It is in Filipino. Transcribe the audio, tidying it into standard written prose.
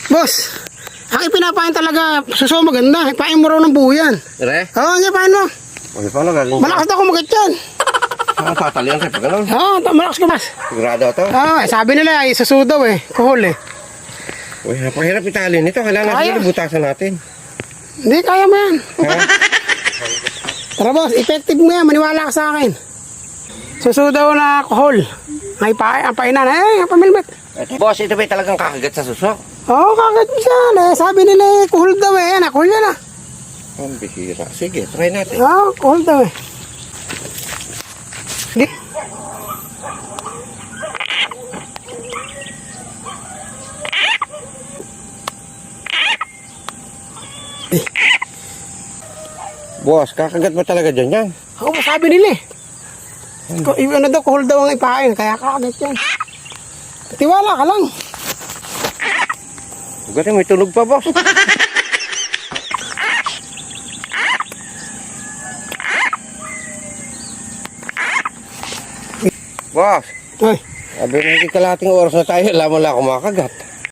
Boss, ang ipinapain talaga, suso maganda. Ipain mo raw ng buo yan. Dire? Oo, ipain mo. Okay, paano galing? Malakas na kumagat yan. Tatalian siya pag ganun. Oo, malakas ka, boss. Sigurado ito. Oo, sabi nila, ay suso daw eh. Kuhol eh. Uy, napahirap italin ito. Kailangan Kaya. natin butasan natin. Hindi, kaya mo yan. Ha? Tara boss, effective mo yan. Maniwala ka sa akin. Suso daw na kuhol. Ang painan. Eh, ang pamilmet. Boss, ito ba talagang kakagat sa suso? Oo, kagat mo siya. Eh, sabi nila, kuhol daw eh. Yan, kuhol yan ah. Ang bihira. Sige, try natin. Oo, kuhol daw eh. Sige. Boss, kakagat mo talaga dyan yan. Oo, sabi nila eh. Ano daw, kuhol daw ang ipain. Kaya kakagat yan. Tiwala ka lang. Galing, may tunog pa, boss. Boss, Ay, sabi na kalating oras na tayo, alam mo lang kumakagat.